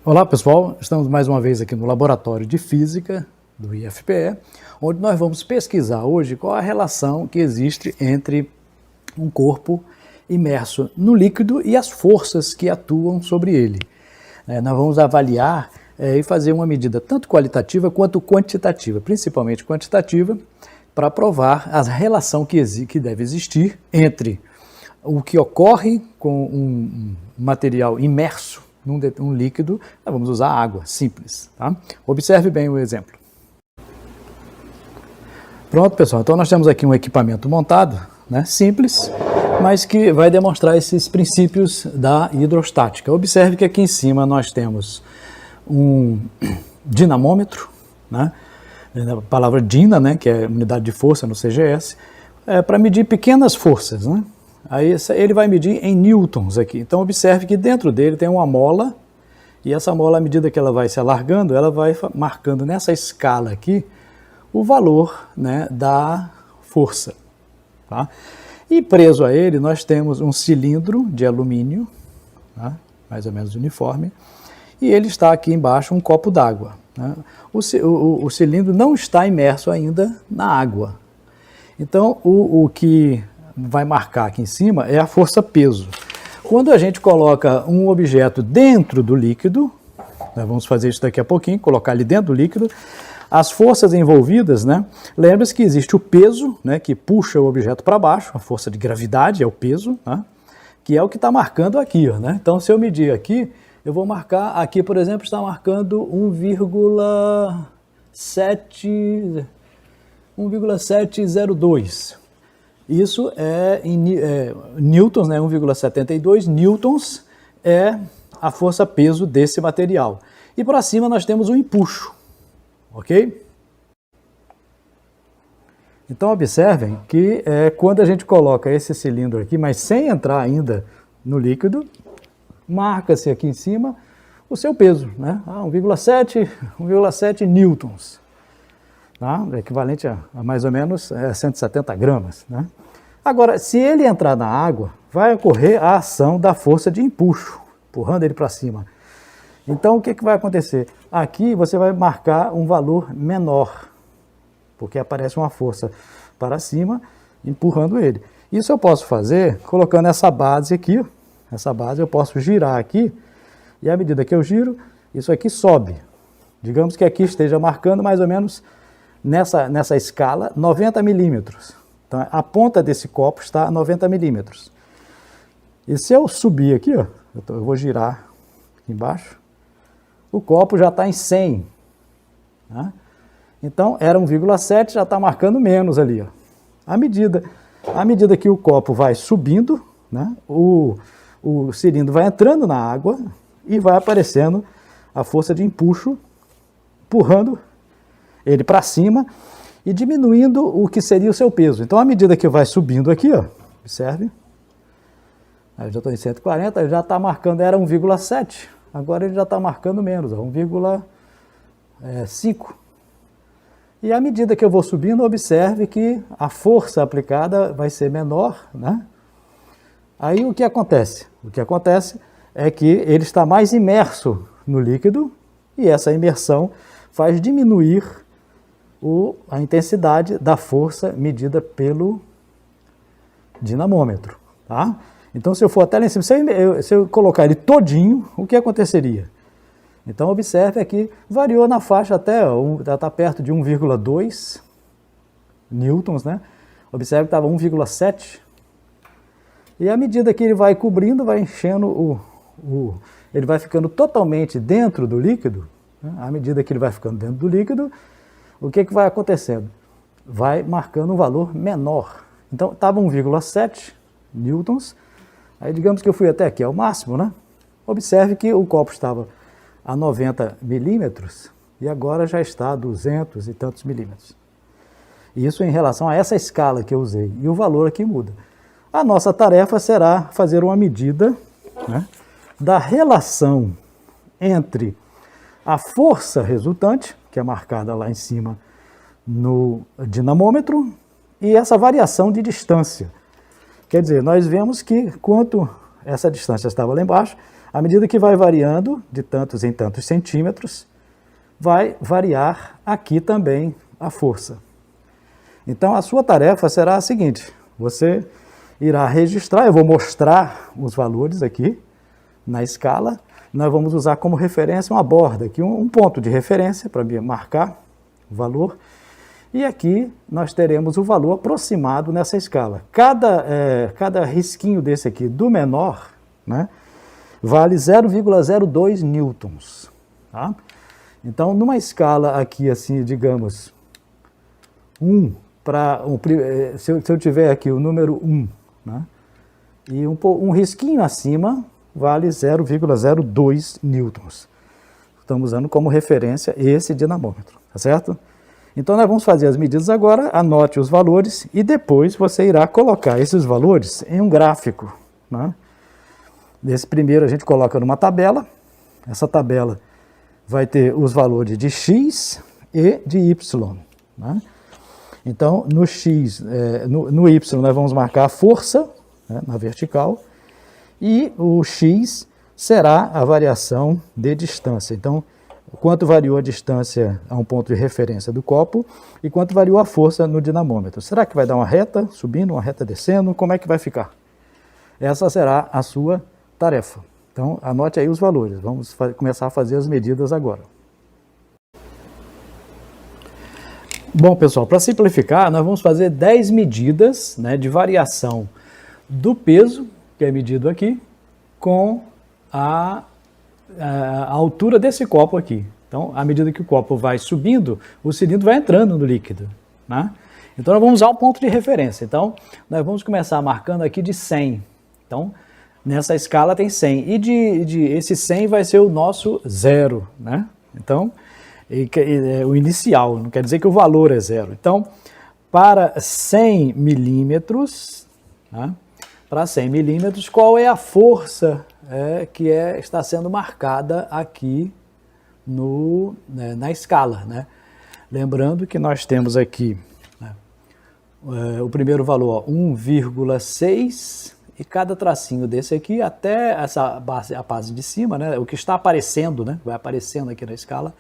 Olá pessoal, estamos mais uma vez aqui no Laboratório de Física do IFPE, onde nós vamos pesquisar hoje qual a relação que existe entre um corpo imerso no líquido e as forças que atuam sobre ele. Nós vamos avaliar e fazer uma medida tanto qualitativa quanto quantitativa, principalmente quantitativa, para provar a relação que deve existir entre o que ocorre com um material imerso num líquido. Nós vamos usar água, simples. Tá? Observe bem o exemplo. Pronto, pessoal, então nós temos aqui um equipamento montado, né, simples, mas que vai demonstrar esses princípios da hidrostática. Observe que aqui em cima nós temos um dinamômetro, né, a palavra dina, né, que é unidade de força no CGS, para medir pequenas forças, né? Aí ele vai medir em newtons aqui. Então observe que dentro dele tem uma mola, e essa mola, à medida que ela vai se alargando, ela vai marcando nessa escala aqui o valor, né, da força. Tá? E preso a ele nós temos um cilindro de alumínio, tá? Mais ou menos uniforme, e ele está aqui embaixo um copo d'água. Né? O cilindro não está imerso ainda na água. Então o que vai marcar aqui em cima é a força-peso. Quando a gente coloca um objeto dentro do líquido, nós vamos fazer isso daqui a pouquinho, colocar ele dentro do líquido, as forças envolvidas, né? Lembre-se que existe o peso, né, que puxa o objeto para baixo, a força de gravidade é o peso, né, que é o que está marcando aqui. Ó, né? Então, se eu medir aqui, eu vou marcar, aqui, por exemplo, está marcando 1,702. Isso é em newtons, né, 1,72 newtons é a força-peso desse material. E para cima nós temos o empuxo, ok? Então observem que quando a gente coloca esse cilindro aqui, mas sem entrar ainda no líquido, marca-se aqui em cima o seu peso, né? 1,7 newtons. Tá? Equivalente a mais ou menos 170 gramas. Né? Agora, se ele entrar na água, vai ocorrer a ação da força de empuxo, empurrando ele para cima. Então, o que vai acontecer? Aqui você vai marcar um valor menor, porque aparece uma força para cima, empurrando ele. Isso eu posso fazer colocando essa base aqui. Essa base eu posso girar aqui, e à medida que eu giro, isso aqui sobe. Digamos que aqui esteja marcando mais ou menos nessa escala 90 milímetros. Então a ponta desse copo está a 90 milímetros. E se eu subir aqui, ó, eu vou girar aqui embaixo, o copo já está em 100. Né? Então era 1,7, já está marcando menos ali. Ó. À medida que o copo vai subindo, né, o cilindro vai entrando na água e vai aparecendo a força de empuxo, empurrando ele para cima e diminuindo o que seria o seu peso. Então, à medida que vai subindo aqui, ó, observe, eu já estou em 140, ele já está marcando, era 1,7, agora ele já está marcando menos, 1,5. E à medida que eu vou subindo, observe que a força aplicada vai ser menor, né? Aí o que acontece? O que acontece é que ele está mais imerso no líquido e essa imersão faz diminuir a intensidade da força medida pelo dinamômetro. Tá? Então, se eu for até lá em cima, se eu colocar ele todinho, o que aconteceria? Então, observe aqui, variou na faixa até, está perto de 1,2 newtons, né? Observe que estava 1,7. E à medida que ele vai cobrindo, vai enchendo ele vai ficando totalmente dentro do líquido, né? À medida que ele vai ficando dentro do líquido, o que vai acontecendo? Vai marcando um valor menor. Então, estava 1,7 newtons, aí digamos que eu fui até aqui, ao máximo, né? Observe que o copo estava a 90 milímetros e agora já está a 200 e tantos milímetros. Isso em relação a essa escala que eu usei, e o valor aqui muda. A nossa tarefa será fazer uma medida, né, da relação entre a força resultante, que é marcada lá em cima no dinamômetro, e essa variação de distância. Quer dizer, nós vemos que quanto essa distância estava lá embaixo, À medida que vai variando de tantos em tantos centímetros, vai variar aqui também a força. Então, a sua tarefa será a seguinte: você irá registrar, eu vou mostrar os valores aqui na escala, nós vamos usar como referência uma borda aqui, um ponto de referência para marcar o valor, e aqui nós teremos o valor aproximado nessa escala. Cada risquinho desse aqui, do menor, né, vale 0,02 newtons. Tá? Então, numa escala aqui, assim, digamos, 1 para... se eu tiver aqui o número 1, né, e um risquinho acima vale 0,02 newtons. Estamos usando como referência esse dinamômetro, tá certo? Então, nós vamos fazer as medidas agora, anote os valores e depois você irá colocar esses valores em um gráfico. Né? Nesse primeiro a gente coloca numa tabela, essa tabela vai ter os valores de x e de y. Né? Então, no x, no y nós vamos marcar a força, né, na vertical, e o x será a variação de distância. Então, quanto variou a distância a um ponto de referência do copo e quanto variou a força no dinamômetro. Será que vai dar uma reta subindo, uma reta descendo? Como é que vai ficar? Essa será a sua tarefa. Então, anote aí os valores. Vamos começar a fazer as medidas agora. Bom, pessoal, para simplificar, nós vamos fazer 10 medidas, né, de variação do peso, que é medido aqui, com a altura desse copo aqui. Então, à medida que o copo vai subindo, o cilindro vai entrando no líquido. Né? Então, nós vamos usar o ponto de referência. Então, nós vamos começar marcando aqui de 100. Então, nessa escala tem 100. E esse 100 vai ser o nosso zero. Né? Então, o inicial, não quer dizer que o valor é zero. Então, para 100 milímetros, né? Para 100 milímetros, qual é a força que está sendo marcada aqui na escala, né? Lembrando que nós temos aqui, né, o primeiro valor, 1,6, e cada tracinho desse aqui, até a base de cima, né, o que está aparecendo, né, vai aparecendo aqui na escala,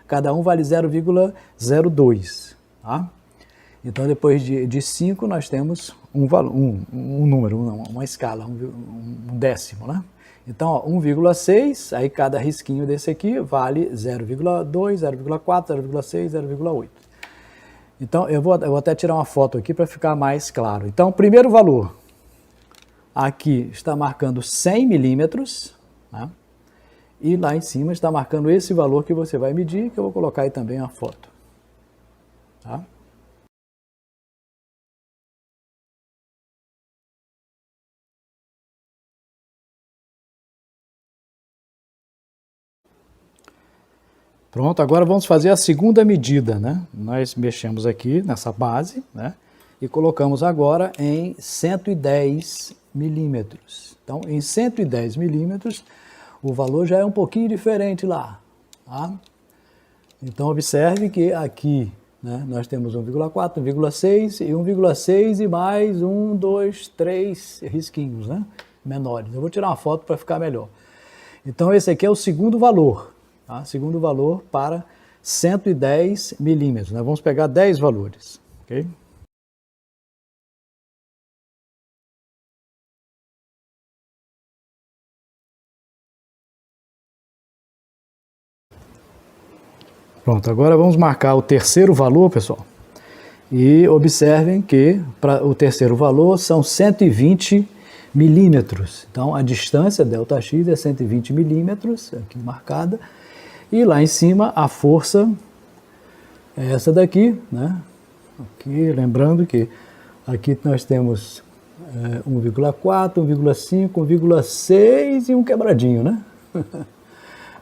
cada um vale 0,02. Tá? Então, depois de 5, nós temos um número, uma escala, um décimo, né? Então, 1,6, aí cada risquinho desse aqui vale 0,2, 0,4, 0,6, 0,8. Então, eu vou até tirar uma foto aqui para ficar mais claro. Então, primeiro valor, aqui está marcando 100 milímetros, né? E lá em cima está marcando esse valor que você vai medir, que eu vou colocar aí também a foto. Tá? Pronto, agora vamos fazer a segunda medida, né? Nós mexemos aqui nessa base, né? E colocamos agora em 110 milímetros. Então, em 110 milímetros, o valor já é um pouquinho diferente lá. Tá? Então, observe que aqui, né, nós temos 1,4, 1,6 e 1,6 e mais 1, 2, 3 risquinhos, né? Menores. Eu vou tirar uma foto para ficar melhor. Então, esse aqui é o segundo valor. Tá? Segundo valor para 110 milímetros. Nós vamos pegar 10 valores. Okay? Pronto, agora vamos marcar o terceiro valor, pessoal. E observem que para o terceiro valor são 120 milímetros. Então, a distância, ΔX, é 120 milímetros, aqui marcada. E lá em cima, a força é essa daqui, né? Aqui, lembrando que aqui nós temos 1,4, 1,5, 1,6 e um quebradinho, né?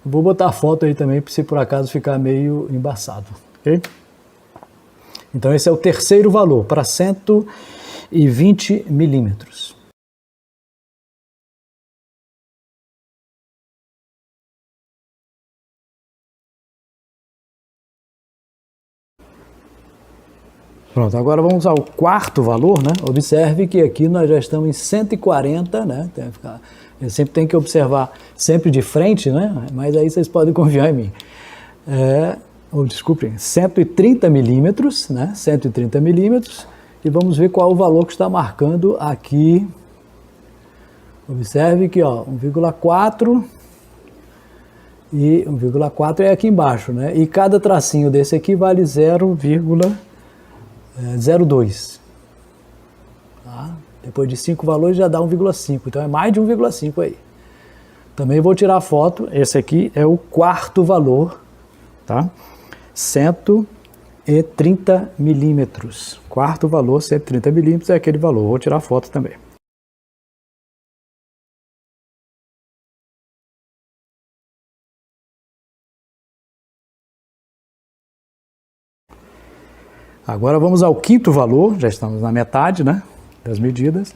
Vou botar a foto aí também, se por acaso ficar meio embaçado, ok? Então, esse é o terceiro valor, para 120 milímetros. Pronto, agora vamos ao quarto valor, né? Observe que aqui nós já estamos em 140, né? Eu sempre tenho que observar sempre de frente, né? Mas aí vocês podem confiar em mim. Desculpem, 130 milímetros, né? 130 milímetros. E vamos ver qual é o valor que está marcando aqui. Observe que, ó, 1,4 e 1,4 é aqui embaixo, né? E cada tracinho desse aqui vale 0,02. Tá? Depois de 5 valores já dá 1,5, então é mais de 1,5 aí. Também vou tirar a foto, esse aqui é o quarto valor, tá? 130 milímetros. Quarto valor, 130 milímetros é aquele valor, vou tirar a foto também. Agora vamos ao quinto valor, já estamos na metade, né, das medidas,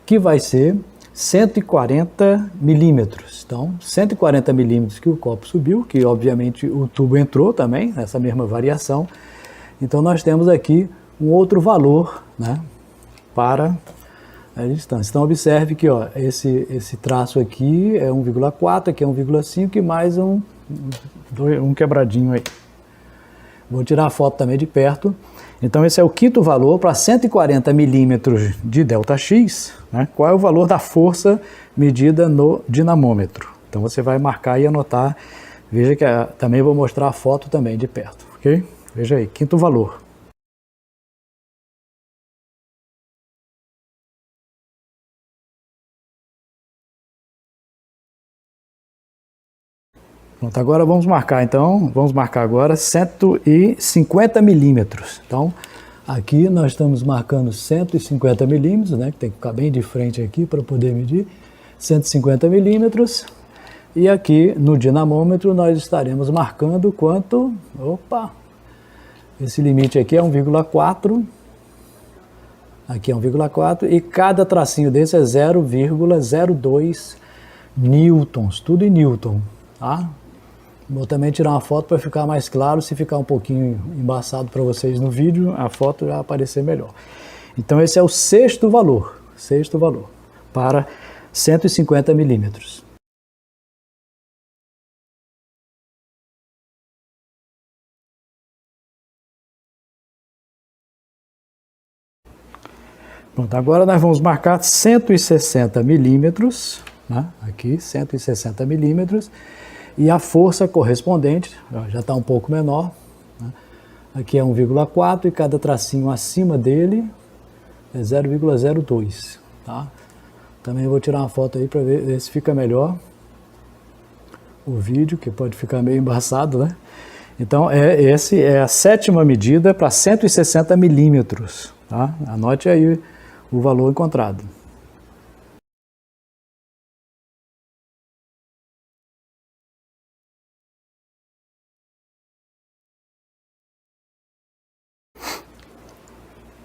que vai ser 140 milímetros. Então, 140 milímetros que o copo subiu, que obviamente o tubo entrou também, nessa mesma variação. Então, nós temos aqui um outro valor, né, para a distância. Então, observe que, ó, esse traço aqui é 1,4, aqui é 1,5 e mais um quebradinho aí. Vou tirar a foto também de perto. Então, esse é o quinto valor para 140 milímetros de ΔX. Né? Qual é o valor da força medida no dinamômetro? Então, você vai marcar e anotar. Veja que também vou mostrar a foto também de perto, ok? Veja aí, quinto valor. Pronto, agora vamos marcar, então, vamos marcar agora 150 milímetros. Então, aqui nós estamos marcando 150 milímetros, né, que tem que ficar bem de frente aqui para poder medir, 150 milímetros. E aqui no dinamômetro nós estaremos marcando quanto? Opa! Esse limite aqui é 1,4, aqui é 1,4 e cada tracinho desse é 0,02 newtons, tudo em newton, tá? Vou também tirar uma foto para ficar mais claro, se ficar um pouquinho embaçado para vocês no vídeo, a foto vai aparecer melhor. Então esse é o sexto valor para 150 milímetros. Pronto, agora nós vamos marcar 160 milímetros, né? Aqui 160 milímetros. E a força correspondente, já está um pouco menor, né? Aqui é 1,4 e cada tracinho acima dele é 0,02. Tá? Também vou tirar uma foto aí para ver se fica melhor o vídeo, que pode ficar meio embaçado, né? Então, essa é a sétima medida para 160 milímetros. Tá? Anote aí o valor encontrado.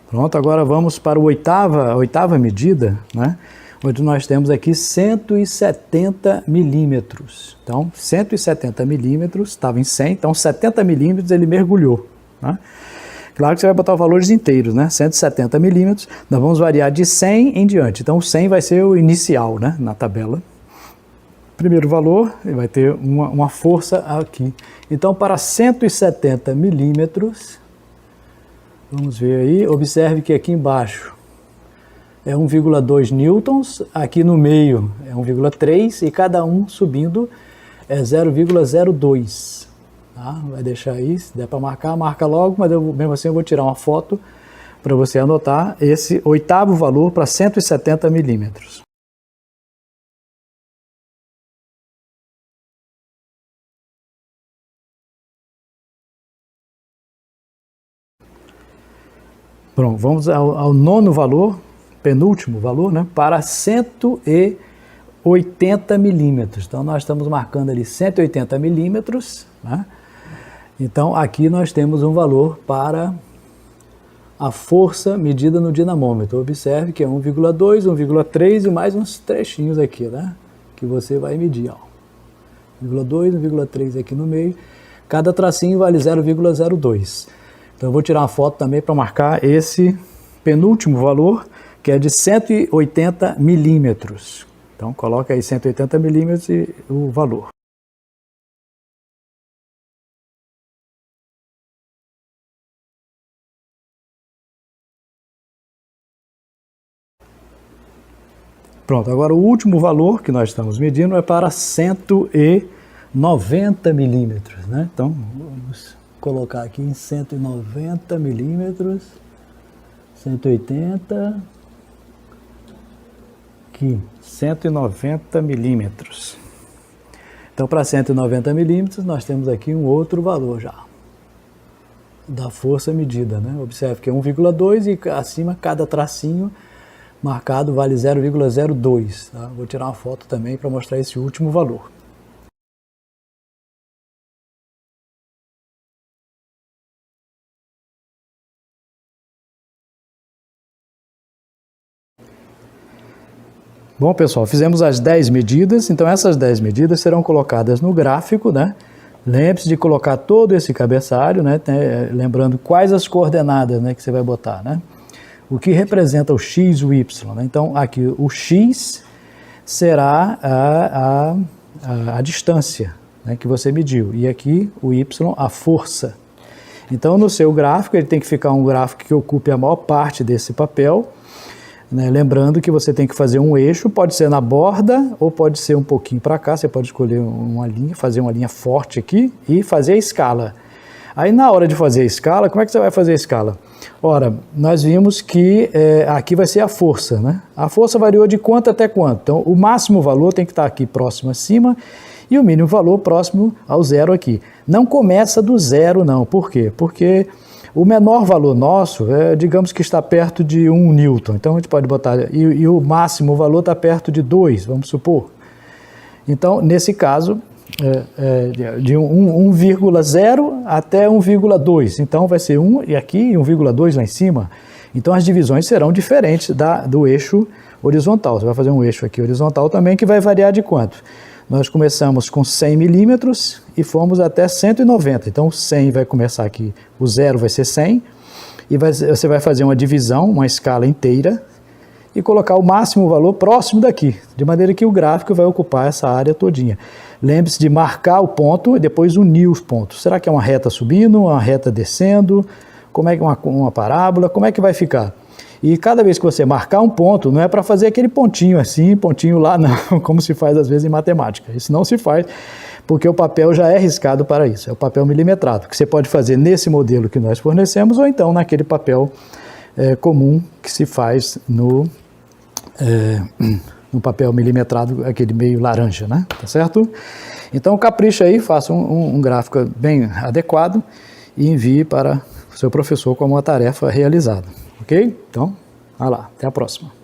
Pronto, agora vamos para a oitava medida, né? Onde nós temos aqui 170 milímetros. Então, 170 milímetros, estava em 100, então 70 milímetros ele mergulhou. Né? Claro que você vai botar os valores inteiros, né? 170 milímetros, nós vamos variar de 100 em diante. Então, o 100 vai ser o inicial, né? Na tabela. Primeiro valor, ele vai ter uma força aqui. Então, para 170 milímetros... Vamos ver aí, observe que aqui embaixo é 1,2 newtons, aqui no meio é 1,3 e cada um subindo é 0,02. Tá? Vai deixar aí, se der para marcar, marca logo, mas mesmo assim eu vou tirar uma foto para você anotar esse oitavo valor para 170 milímetros. Pronto, vamos ao nono valor, penúltimo valor, né, para 180 milímetros. Então, nós estamos marcando ali 180 milímetros. Né? Então, aqui nós temos um valor para a força medida no dinamômetro. Observe que é 1,2, 1,3 e mais uns trechinhos aqui, né, que você vai medir. 1,2, 1,3 aqui no meio. Cada tracinho vale 0,02. Então eu vou tirar uma foto também para marcar esse penúltimo valor, que é de 180 milímetros. Então coloca aí 180 milímetros e o valor. Pronto, agora o último valor que nós estamos medindo é para 190 milímetros, né? Então, vamos colocar aqui em 190 milímetros, 180, aqui, 190 milímetros. Então, para 190 milímetros, nós temos aqui um outro valor já, da força medida, né? Observe que é 1,2 e acima cada tracinho marcado vale 0,02. Tá? Vou tirar uma foto também para mostrar esse último valor. Bom, pessoal, fizemos as 10 medidas, então essas 10 medidas serão colocadas no gráfico, né? Lembre-se de colocar todo esse cabeçalho, né? Lembrando quais as coordenadas, né, que você vai botar, né? O que representa o x e o y, né? Então, aqui o x será a distância, né, que você mediu, e aqui o y, a força. Então, no seu gráfico, ele tem que ficar um gráfico que ocupe a maior parte desse papel, né? Lembrando que você tem que fazer um eixo, pode ser na borda ou pode ser um pouquinho para cá, você pode escolher uma linha, fazer uma linha forte aqui e fazer a escala. Aí na hora de fazer a escala, como é que você vai fazer a escala? Ora, nós vimos que aqui vai ser a força, né? A força variou de quanto até quanto? Então o máximo valor tem que estar aqui próximo acima e o mínimo valor próximo ao zero aqui. Não começa do zero não, por quê? Porque o menor valor nosso, digamos que está perto de 1 newton, então a gente pode botar, e o máximo valor está perto de 2, vamos supor. Então, nesse caso, de 1,0 até 1,2, então vai ser 1 e aqui e 1,2 lá em cima. Então as divisões serão diferentes do eixo horizontal. Você vai fazer um eixo aqui horizontal também que vai variar de quanto? Nós começamos com 100 milímetros e fomos até 190. Então, 100 vai começar aqui, o zero vai ser 100, e você vai fazer uma divisão, uma escala inteira, e colocar o máximo valor próximo daqui, de maneira que o gráfico vai ocupar essa área todinha. Lembre-se de marcar o ponto e depois unir os pontos. Será que é uma reta subindo, uma reta descendo? Como é que uma parábola? Como é que vai ficar? E cada vez que você marcar um ponto, não é para fazer aquele pontinho assim, pontinho lá, não, como se faz às vezes em matemática. Isso não se faz, porque o papel já é riscado para isso. É o papel milimetrado, que você pode fazer nesse modelo que nós fornecemos, ou então naquele papel comum que se faz no papel milimetrado, aquele meio laranja, né? Tá certo? Então capricha aí, faça um gráfico bem adequado e envie para o seu professor como uma tarefa realizada. Ok? Então, vai lá. Até a próxima.